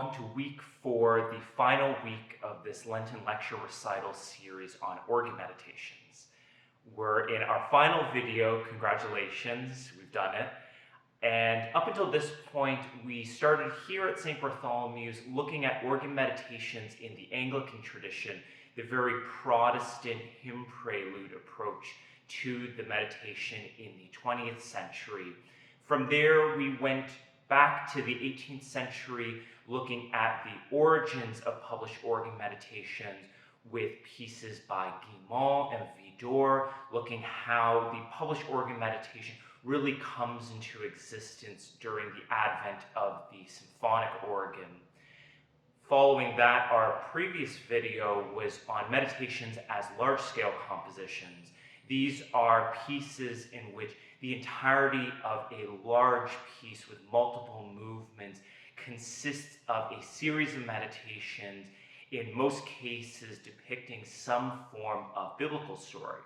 welcome to week 4, the final week of this Lenten Lecture-Recital Series on organ meditations. We're in our final video. Congratulations, we've done it. And up until this point, we started here at St. Bartholomew's looking at organ meditations in the Anglican tradition, the very Protestant hymn prelude approach to the meditation in the 20th century. From there, we went back to the 18th century, looking at the origins of published organ meditations with pieces by Guimont and Vidor, looking how the published organ meditation really comes into existence during the advent of the symphonic organ. Following that, our previous video was on meditations as large-scale compositions. These are pieces in which the entirety of a large piece with multiple movements consists of a series of meditations, in most cases depicting some form of biblical story.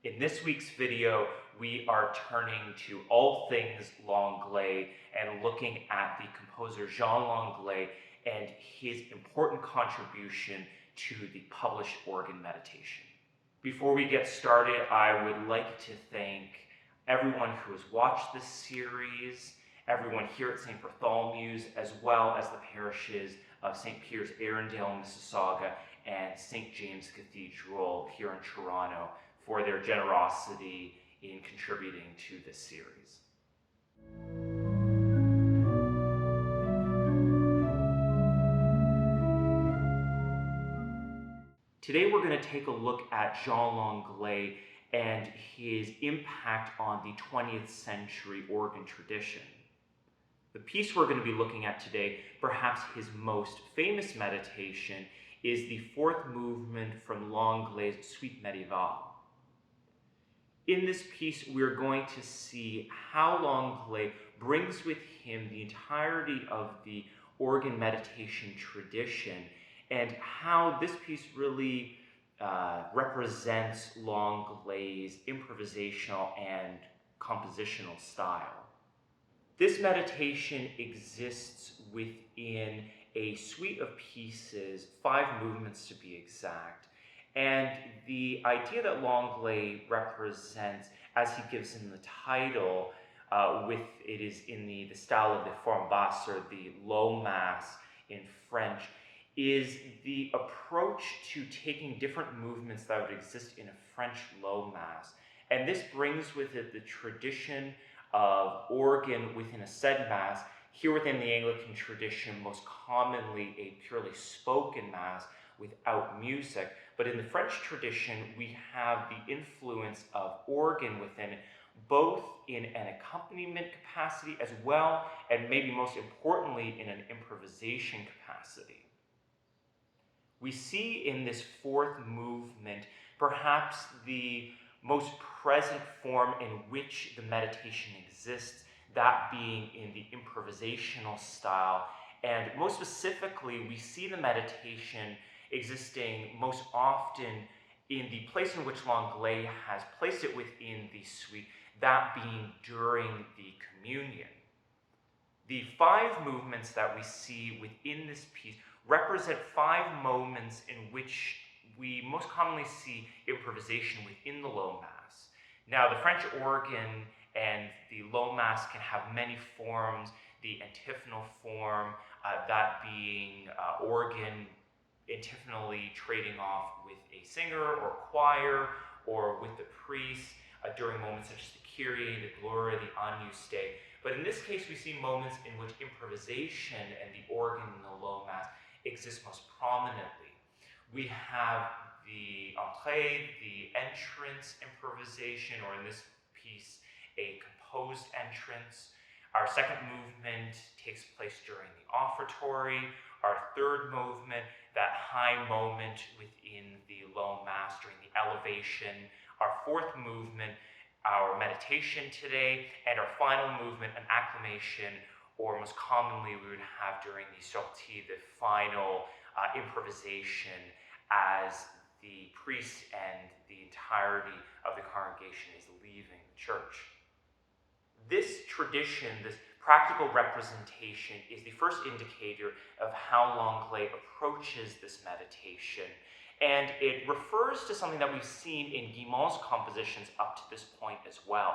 In this week's video, we are turning to all things Langlais and looking at the composer Jean Langlais and his important contribution to the published organ meditation. Before we get started, I would like to thank everyone who has watched this series, everyone here at St. Bartholomew's, as well as the parishes of St. Peter's, Erindale, Mississauga, and St. James Cathedral here in Toronto for their generosity in contributing to this series. Today we're going to take a look at Jean Langlais and his impact on the 20th century organ tradition. The piece we're going to be looking at today, perhaps his most famous meditation, is the fourth movement from Langlais' Suite Médiévale. In this piece, we're going to see how Langlais brings with him the entirety of the organ meditation tradition and how this piece really represents Langlais' improvisational and compositional style. This meditation exists within a suite of pieces, 5 movements to be exact, and the idea that Langlais represents, as he gives in the title, it is in the style of the forme basse, or the low mass in French, is the approach to taking different movements that would exist in a French low mass. And this brings with it the tradition of organ within a said mass, here within the Anglican tradition, most commonly a purely spoken mass without music. But in the French tradition, we have the influence of organ within it, both in an accompaniment capacity as well, and maybe most importantly, in an improvisation capacity. We see in this fourth movement perhaps the most present form in which the meditation exists, that being in the improvisational style. And most specifically, we see the meditation existing most often in the place in which Langlais has placed it within the suite, that being during the communion. The 5 movements that we see within this piece represent 5 moments in which we most commonly see improvisation within the low mass. Now, the French organ and the low mass can have many forms, the antiphonal form, that being organ antiphonally trading off with a singer or choir or with the priest during moments such as the Kyrie, the Gloria, the Agnus Dei. But in this case, we see moments in which improvisation and the organ in the low mass exist most prominently. We have the entrée, the entrance improvisation, or in this piece, a composed entrance. Our second movement takes place during the offertory. Our third movement, that high moment within the low mass during the elevation. Our fourth movement, our meditation today, and our final movement, an acclamation, or most commonly we would have during the sortie, the final improvisation, as the priest and the entirety of the congregation is leaving the church. This tradition, this Practical representation is the first indicator of how Langlais approaches this meditation, and it refers to something that we've seen in Guillemot's compositions up to this point as well.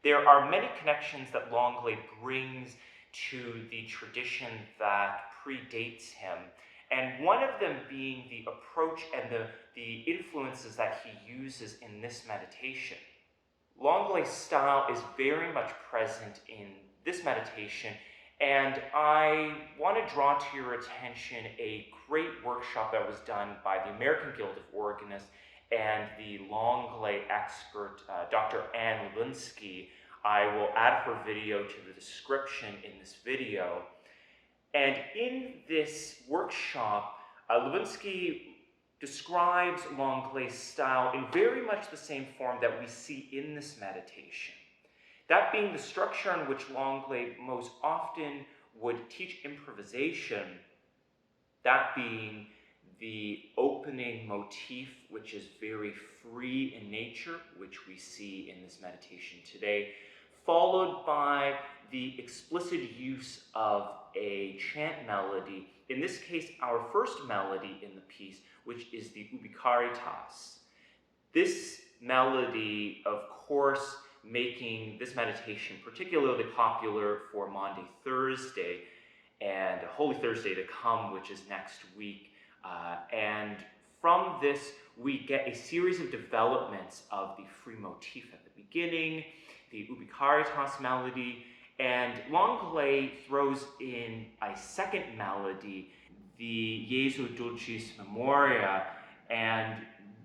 There are many connections that Langlais brings to the tradition that predates him, and one of them being the approach and the influences that he uses in this meditation. Langlais' style is very much present in this meditation, and I want to draw to your attention a great workshop that was done by the American Guild of Organists and the Langlais expert, Dr. Anne Linsky. I will add her video to the description in this video. And in this workshop, Lewinsky describes Langlais' style in very much the same form that we see in this meditation. That being the structure in which Langlais most often would teach improvisation, that being the opening motif, which is very free in nature, which we see in this meditation today, followed by the explicit use of a chant melody, in this case our first melody in the piece, which is the Ubi Caritas. This melody, of course, making this meditation particularly popular for Maundy Thursday and Holy Thursday to come, which is next week. And from this, we get a series of developments of the free motif at the beginning, the Ubi Caritas melody, and Langlais throws in a second melody, the Jesu Dulcis Memoria, and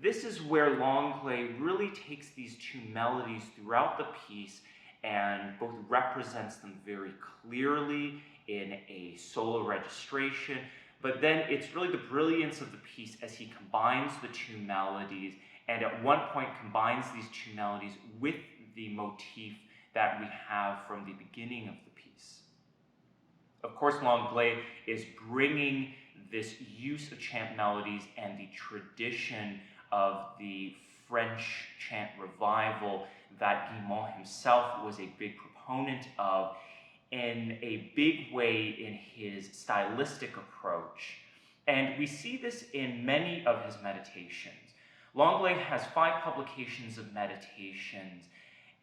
this is where Langlais really takes these two melodies throughout the piece and both represents them very clearly in a solo registration, but then it's really the brilliance of the piece as he combines the two melodies, and at one point combines these two melodies with the motif that we have from the beginning of the piece. Of course, Langlais is bringing this use of chant melodies and the tradition of the French chant revival that Guillemot himself was a big proponent of in a big way in his stylistic approach. And we see this in many of his meditations. Langlais has 5 publications of meditations,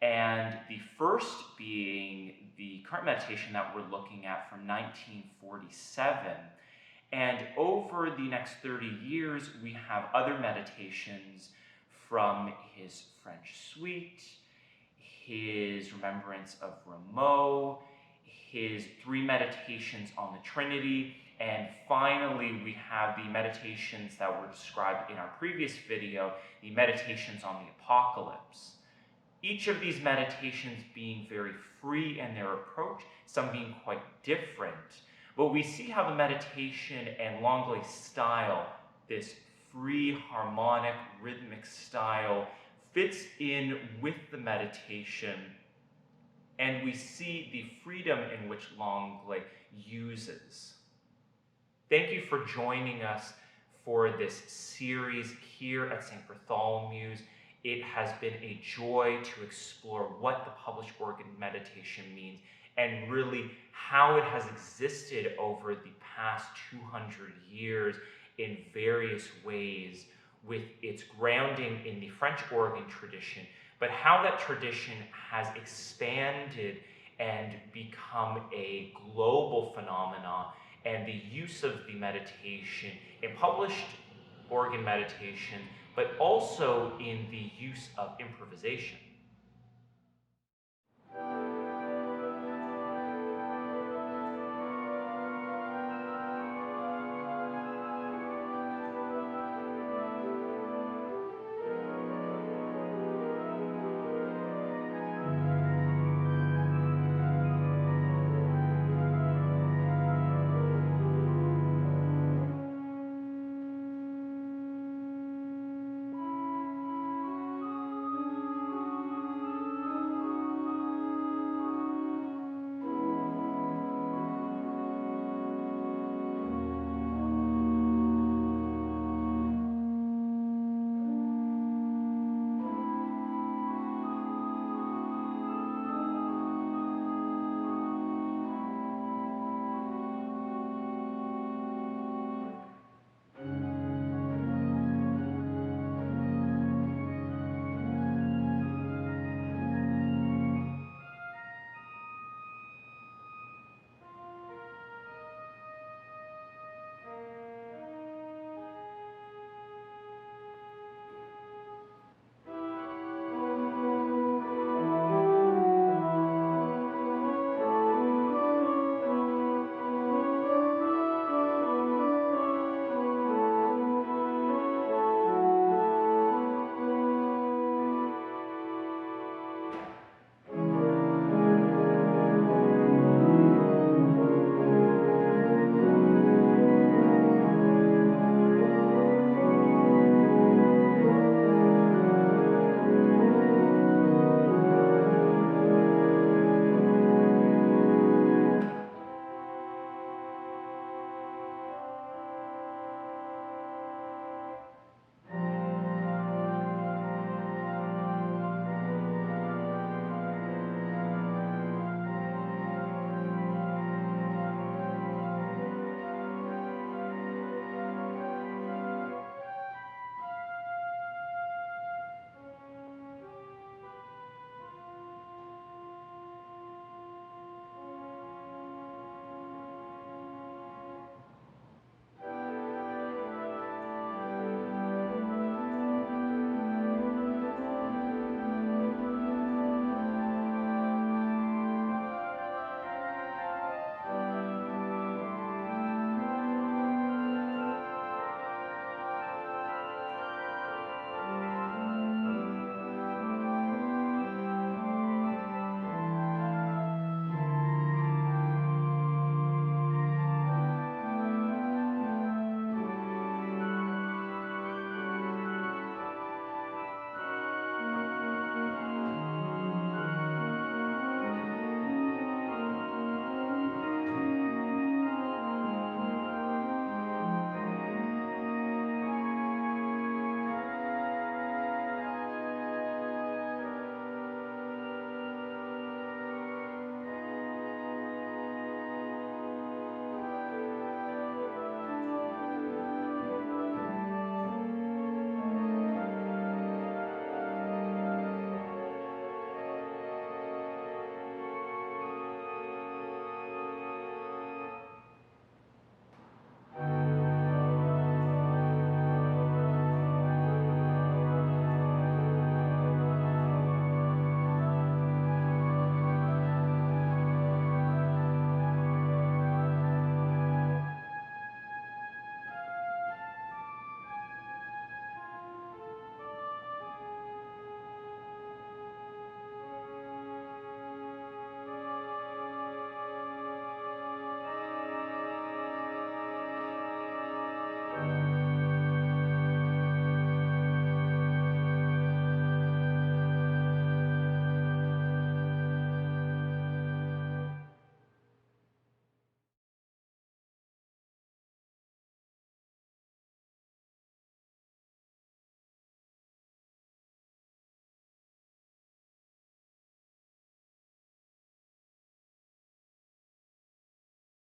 and the first being the current meditation that we're looking at from 1947. And over the next 30 years, we have other meditations from his French Suite, his Remembrance of Rameau, his 3 meditations on the Trinity, and finally we have the meditations that were described in our previous video, the meditations on the Apocalypse. Each of these meditations being very free in their approach, some being quite different. But we see how the meditation and Langlais' style, this free, harmonic, rhythmic style, fits in with the meditation, and we see the freedom in which Langlais uses. Thank you for joining us for this series here at St. Bartholomew's. It has been a joy to explore what the published organ meditation means and really how it has existed over the past 200 years in various ways with its grounding in the French organ tradition, but how that tradition has expanded and become a global phenomenon, and the use of the meditation in published organ meditation, but also in the use of improvisation.